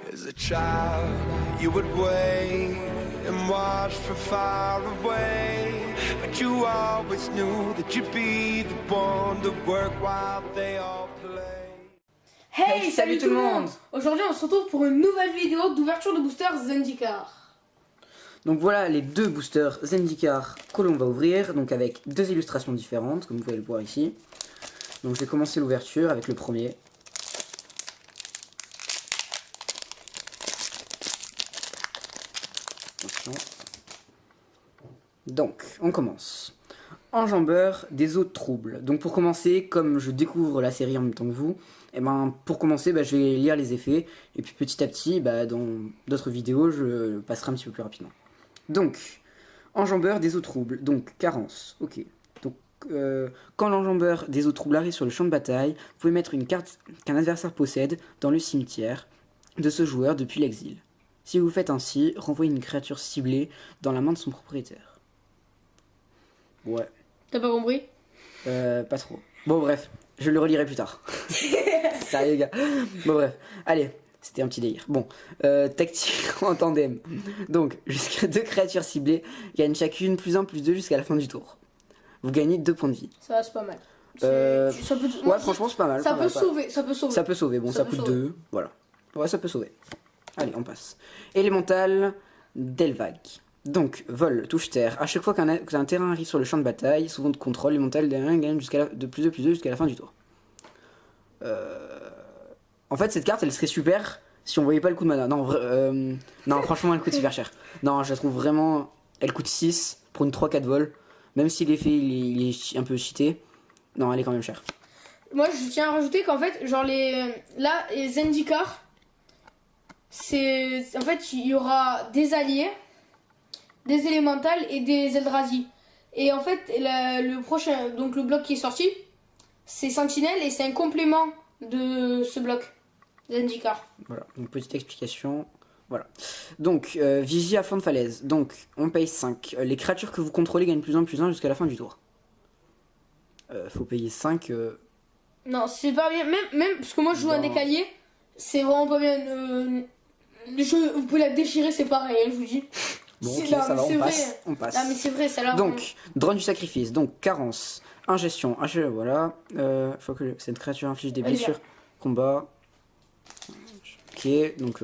As a child, you would wait and watch from far away, but you always knew that you'd be the one to work while they all play. Hey, salut tout le monde! Aujourd'hui on se retrouve pour une nouvelle vidéo d'ouverture de booster Zendikar. Donc voilà les deux boosters Zendikar que l'on va ouvrir, donc avec deux illustrations différentes, comme vous pouvez le voir ici. Donc je vais commencer l'ouverture avec le premier. Attention. Donc, on commence. Enjambeur des eaux troubles. Donc pour commencer, comme je découvre la série en même temps que vous, et pour commencer, je vais lire les effets, et puis petit à petit, dans d'autres vidéos, je passerai un petit peu plus rapidement. Donc, enjambeur des eaux troubles, donc carence, ok. Donc, quand l'enjambeur des eaux troubles arrive sur le champ de bataille, vous pouvez mettre une carte qu'un adversaire possède dans le cimetière de ce joueur depuis l'exil. Si vous faites ainsi, renvoyez une créature ciblée dans la main de son propriétaire. Ouais. T'as pas compris? Pas trop. Bon bref, je le relirai plus tard. Sérieux gars. Bon bref, allez, c'était un petit délire. Bon, tactique en tandem. Donc, jusqu'à 2 créatures ciblées gagnent chacune +1/+2 jusqu'à la fin du tour. Vous gagnez 2 points de vie. Ça va, c'est pas mal. Ça peut... Ouais, franchement c'est pas mal. Ça peut sauver, ça peut sauver. Ça peut sauver, bon ça coûte 2, voilà. Ouais, ça peut sauver. Allez, on passe. Élémental d'Elvag. Donc, vol, touche terre. À chaque fois qu'un terrain arrive sur le champ de bataille, souvent de contrôle, l'élémental gagne de +2/+2 jusqu'à la fin du tour. En fait, cette carte, elle serait super si on voyait pas le coup de mana. Non, non, franchement, elle coûte super cher. Non, je la trouve vraiment... Elle coûte 6 pour une 3-4 vol. Même si l'effet, il est un peu cheaté. Non, elle est quand même chère. Moi, je tiens à rajouter qu'en fait, genre là, les Zendikar, c'est... En fait, il y aura des alliés, des élémentales et des Eldrazi. Et en fait, le prochain, donc le bloc qui est sorti, c'est Sentinelle et c'est un complément de ce bloc Zendikar. Voilà, une petite explication. Voilà. Donc, vigie à flanc de falaise. Donc, on paye 5. Les créatures que vous contrôlez gagnent +1/+1 jusqu'à la fin du tour. Faut payer 5. Non, c'est pas bien. Même parce que moi je joue un décalier, c'est vraiment pas bien. Vous pouvez la déchirer, c'est pareil, je vous dis. Bon, ok, ça va, on passe. Ah, mais c'est vrai, ça là. Donc, drone du sacrifice. Donc, carence. Ingestion. Voilà. Faut que cette créature inflige des blessures. Combat. Ok, donc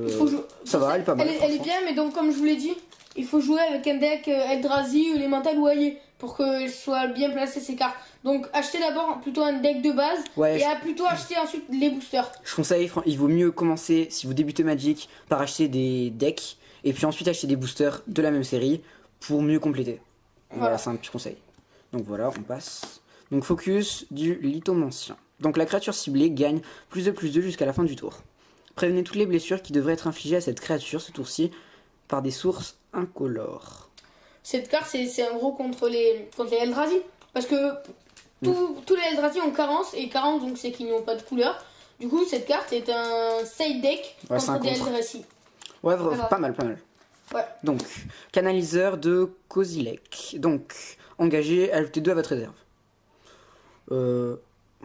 ça va, elle est pas mal. Elle est bien, mais donc, comme je vous l'ai dit, il faut jouer avec un deck Eldrazi, Elemental ou Allié pour qu'elle soit bien placée ces cartes. Donc, achetez d'abord plutôt un deck de base et plutôt acheter ensuite les boosters. Je conseille, il vaut mieux commencer, si vous débutez Magic, par acheter des decks et puis ensuite acheter des boosters de la même série pour mieux compléter. Voilà, c'est un petit conseil. Donc voilà, on passe. Donc focus du lithomancien. Donc la créature ciblée gagne +2/+2 jusqu'à la fin du tour. Prévenez toutes les blessures qui devraient être infligées à cette créature ce tour-ci par des sources incolores. Cette carte c'est un gros contre les Eldrazi. Parce que tous les Eldrazi ont carence, et carence donc c'est qu'ils n'ont pas de couleur. Du coup cette carte est un side deck contre des Eldrazi. Ouais, pas mal. Ouais. Donc, canaliseur de Kozilek. Donc, engagez, ajoutez 2 à votre réserve.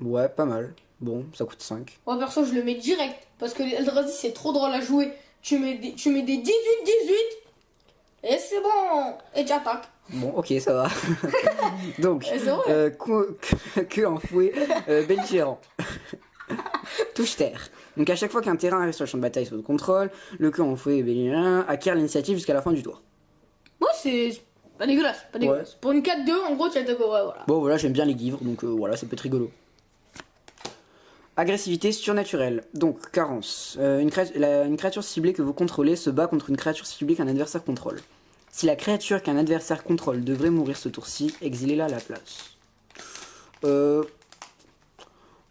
Ouais, pas mal. Bon, ça coûte 5. Moi perso je le mets direct, parce que l'Eldrazi c'est trop drôle à jouer. Tu mets des 18-18 et c'est bon, et tu attaques. Bon, ok, ça va. Donc, que en fouet belligérant. Touche terre. Donc à chaque fois qu'un terrain arrive sur le champ de bataille sous contrôle, le queue en fouet belligérant acquiert l'initiative jusqu'à la fin du tour. Moi c'est pas dégueulasse, Ouais. Pour une 4-2 en gros tu attaques, voilà. Bon voilà, j'aime bien les guivres, donc voilà, ça peut être rigolo. Agressivité surnaturelle. Donc carence. Une créature ciblée que vous contrôlez se bat contre une créature ciblée qu'un adversaire contrôle. Si la créature qu'un adversaire contrôle devrait mourir ce tour-ci, exilez-la à la place.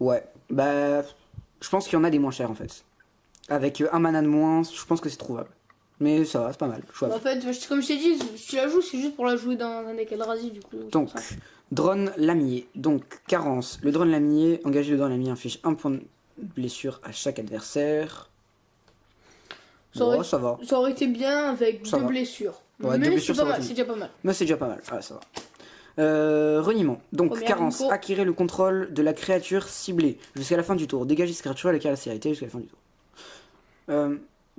Ouais, je pense qu'il y en a des moins chers en fait. Avec un mana de moins, je pense que c'est trouvable. Mais ça va, c'est pas mal. En fait, comme je t'ai dit, si tu la joues, c'est juste pour la jouer dans un deck Eldrazi du coup. Donc, drone lamier. Donc, carence. Le drone lamier, engagé le drone lamier inflige 1 point de blessure à chaque adversaire. Ça va. Ça aurait été bien avec 2 blessures. Ouais, mais c'est déjà pas mal. Mais c'est déjà pas mal, ça va. Reniement. Donc, carence. Acquérir le contrôle de la créature ciblée jusqu'à la fin du tour. Dégagez cette créature avec la célérité jusqu'à la fin du tour.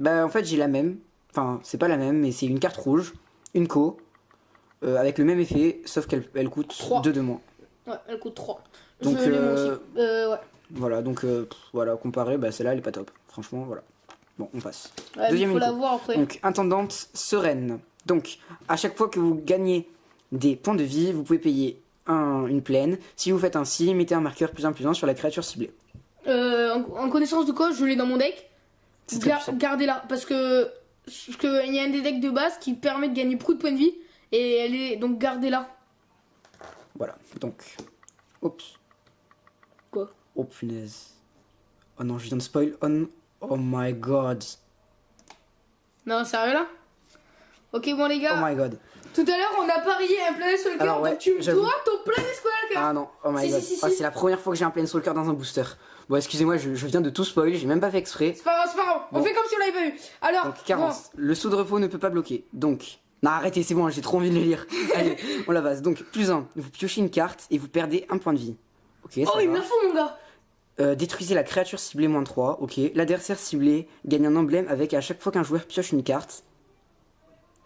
Bah en fait j'ai la même. Enfin c'est pas la même mais c'est une carte rouge, une co, avec le même effet, sauf qu'elle coûte 3. 2 de moins. Ouais, elle coûte 3. Donc, Je l'ai moi aussi. Ouais. Voilà, donc voilà, comparé, bah celle-là elle est pas top. Franchement, voilà. Bon, on passe. Ouais, il Deuxième faut Nico. la voir après. Donc, intendante sereine. Donc, à chaque fois que vous gagnez des points de vie, vous pouvez payer une plaine. Si vous faites ainsi, mettez un marqueur +1/+1 sur la créature ciblée. En connaissance de cause, je l'ai dans mon deck. C'est très puissant. Gardez-la. Parce que il y a un des decks de base qui permet de gagner beaucoup de points de vie. Et elle est. Donc gardez-la. Voilà, donc. Oups. Quoi? Oh punaise. Oh non, je viens de spoil. Oh my god. Non, sérieux là? Ok, bon les gars. Oh my god. Tout à l'heure, on a parié un Planeswalker. Alors, ouais, donc tu j'avoue. auras ton Planeswalker. Ah non, oh my Si, god. si, si, Ah, si. c'est la première fois que j'ai un Planeswalker dans un booster. Bon, excusez-moi, je viens de tout spoil, j'ai même pas fait exprès. C'est pas grave, c'est pas grave. On Bon. fait comme si on l'avait pas vu. Alors, Donc, Carence, le saut de repos ne peut pas bloquer. Donc, non, arrêtez, c'est bon, j'ai trop envie de le lire. Allez, on la base. Donc, +1, vous piochez une carte et vous perdez un point de vie. Ok, ça oh, il me va. la fout, mon gars. Détruisez la créature ciblée -3. Ok, l'adversaire ciblé gagne un emblème avec à chaque fois qu'un joueur pioche une carte,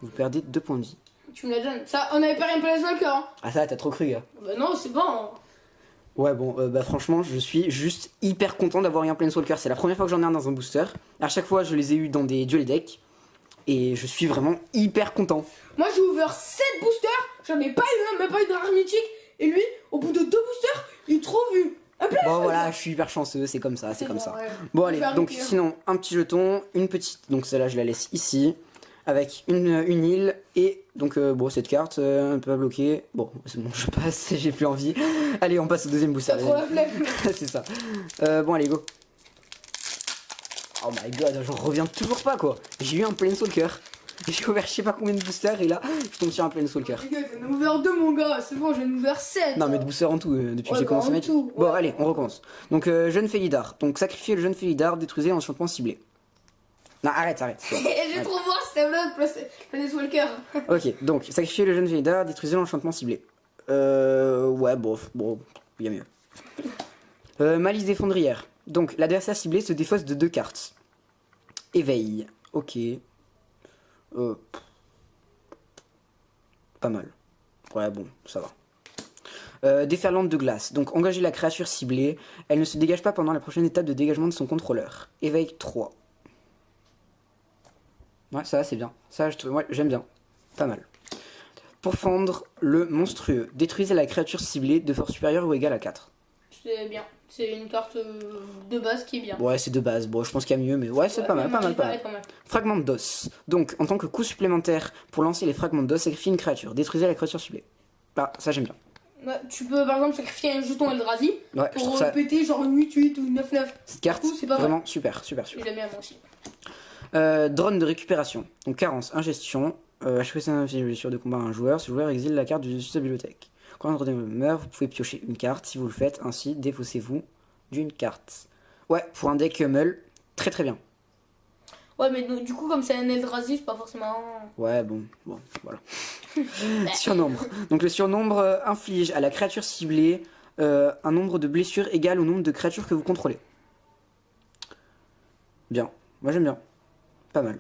vous perdez 2 points de vie. Tu me la donnes. Ça, on avait parié un Planeswalker. Hein. Ah, ça, t'as trop cru, gars. Bah non, c'est bon. Ouais, bon, bah franchement, je suis juste hyper content d'avoir eu un Planeswalker. C'est la première fois que j'en ai un dans un booster. À chaque fois, je les ai eu dans des duel decks. Et je suis vraiment hyper content. Moi, j'ai ouvert 7 boosters. J'en ai pas eu un, même pas eu de rare mythique. Et lui, au bout de 2 boosters, il trouve un Planeswalker. Bon, voilà, je suis hyper chanceux, c'est comme ça, c'est comme bon, ça. ouais. Bon, On allez, fait donc arrêter, hein. sinon, un petit jeton, une petite. Donc celle-là, je la laisse ici. Avec une île. Et donc, bon, cette carte, un peu pas bloquer. Bon, c'est bon, je passe, j'ai plus envie. Allez, on passe au deuxième booster. T'as trop la flemme. C'est ça. Bon, allez, go. Oh my god, j'en reviens toujours pas quoi. J'ai eu un Planeswalker. J'ai ouvert je sais pas combien de boosters et là, je tombe sur un Planeswalker. J'en ai ouvert 2, mon gars. C'est bon, j'en ai ouvert 7. Non mais de boosters en tout depuis que Ouais, j'ai commencé bah, à en mettre. tout, Bon ouais. allez, on recommence. Donc jeune Félidar. Donc sacrifiez le jeune Félidar, détruisez l'enchantement ciblé. Non arrête. J'ai trop voir si t'as là Planeswalker. Ok, donc sacrifiez le jeune Félidar, détruisez l'enchantement ciblé. Ouais bon, il y a mieux. Malice défendrière. Donc l'adversaire ciblé se défausse de 2 cartes. Éveil. Ok. Pas mal. Ouais, bon, ça va. Déferlante de glace. Donc, engagez la créature ciblée. Elle ne se dégage pas pendant la prochaine étape de dégagement de son contrôleur. Éveil 3. Ouais, ça va, c'est bien. Ça, ouais, j'aime bien. Pas mal. Pour fendre le monstrueux. Détruisez la créature ciblée de force supérieure ou égale à 4. C'est bien. C'est une carte de base qui est bien. Ouais, c'est de base. Bon, je pense qu'il y a mieux, mais ouais, c'est Ouais, pas mal, mais pas mal, il pas paraît mal. pas mal. Fragment d'os. Donc, en tant que coup supplémentaire pour lancer les fragments d'os, sacrifiez une créature. Détruisez la créature ciblée. Ah, ça j'aime bien. Ouais, tu peux par exemple sacrifier un jeton Eldrazi Ouais, je trouve pour ça. péter genre une 8-8 ou une 9-9. Cette carte, Du coup, c'est pas vraiment super. Je l'aime bien moi aussi. Drone de récupération. Donc, carence, ingestion. Achever sa blessure de combat à un joueur. Ce joueur exile la carte de sa bibliothèque. Quand un drone meurt, vous pouvez piocher une carte. Si vous le faites ainsi, défaussez-vous d'une carte. Ouais, pour un deck Meul, très très bien. Ouais, mais du coup, comme c'est un Eldrazi, c'est pas forcément. Ouais, bon, voilà. Surnombre. Donc le surnombre inflige à la créature ciblée un nombre de blessures égal au nombre de créatures que vous contrôlez. Bien, moi j'aime bien. Pas mal.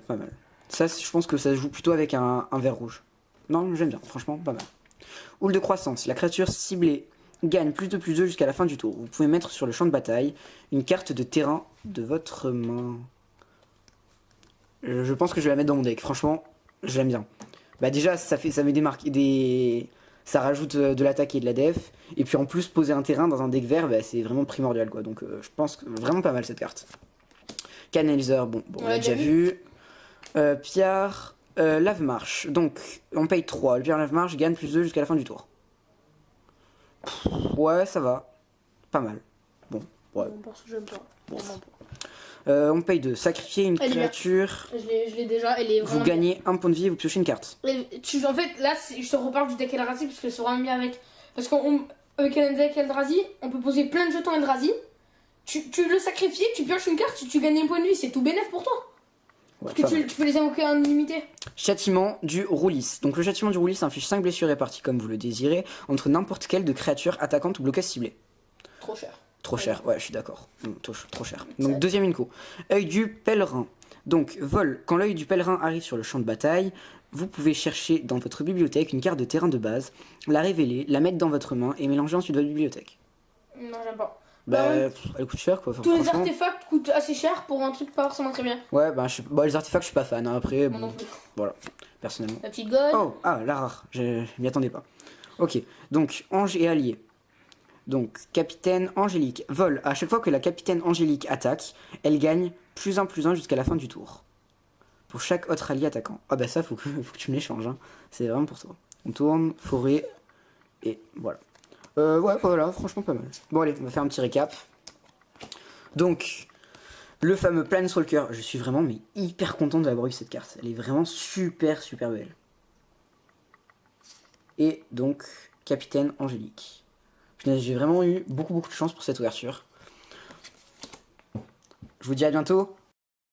Ça, je pense que ça se joue plutôt avec un vert rouge. Non, j'aime bien, franchement, pas mal. Houle de croissance. La créature ciblée gagne +2/+2 jusqu'à la fin du tour. Vous pouvez mettre sur le champ de bataille une carte de terrain de votre main. Je pense que je vais la mettre dans mon deck. Franchement, j'aime bien. Bah déjà, ça met des marques, ça rajoute de l'attaque et de la def. Et puis en plus, poser un terrain dans un deck vert, bah, c'est vraiment primordial quoi. Donc je pense que vraiment pas mal cette carte. Canaliseur, bon on l'a déjà vu. Pierre, lave-marche. Donc on paye 3. Le Pierre lave-marche gagne +2 jusqu'à la fin du tour. Ouais, ça va. Pas mal. Bon, ouais. Parce que j'aime pas. Bon. Vraiment pas. On paye 2. Sacrifier une Elle est bien. créature. Je l'ai déjà, elle est Vous vraiment. gagnez un point de vie et vous piochez une carte. En fait, là, je te reparle du deck Eldrazi parce que c'est vraiment bien avec. Parce qu'avec un deck Eldrazi, on peut poser plein de jetons Eldrazi. Tu le sacrifies, tu pioches une carte, tu gagnes un point de vie, c'est tout bénef pour toi. Ouais, Parce que tu peux les invoquer en illimité. Châtiment du roulis. Donc le châtiment du roulis inflige 5 blessures réparties comme vous le désirez entre n'importe quelle de créatures attaquantes ou bloqueuses ciblées. Trop cher. Trop cher, ouais, je suis d'accord. Trop cher. Donc, deuxième inco. Œil du pèlerin. Donc, vol. Quand l'œil du pèlerin arrive sur le champ de bataille, vous pouvez chercher dans votre bibliothèque une carte de terrain de base, la révéler, la mettre dans votre main et mélanger ensuite votre bibliothèque. Non, j'aime pas. Bah, ouais. Elle coûte cher quoi. Enfin, Tous les franchement. artefacts coûtent assez cher pour un truc pas forcément très bien. Ouais, bah, les artefacts, je suis pas fan. Hein. Après, Moi bon, non plus. voilà, personnellement. La petite gold. Oh, ah, la rare, je m'y attendais pas. Ok, donc, ange et allié. Donc, capitaine Angélique. Vol. À chaque fois que la capitaine Angélique attaque, elle gagne +1/+1 jusqu'à la fin du tour. Pour chaque autre allié attaquant. Ah bah ça, faut que tu me l'échanges. Hein. C'est vraiment pour toi. On tourne, forêt, et voilà. Ouais, voilà, franchement pas mal. Bon allez, on va faire un petit récap. Donc, le fameux Planeswalker. Je suis vraiment mais hyper content d'avoir eu cette carte. Elle est vraiment super belle. Et donc, capitaine Angélique. J'ai vraiment eu beaucoup de chance pour cette ouverture. Je vous dis à bientôt.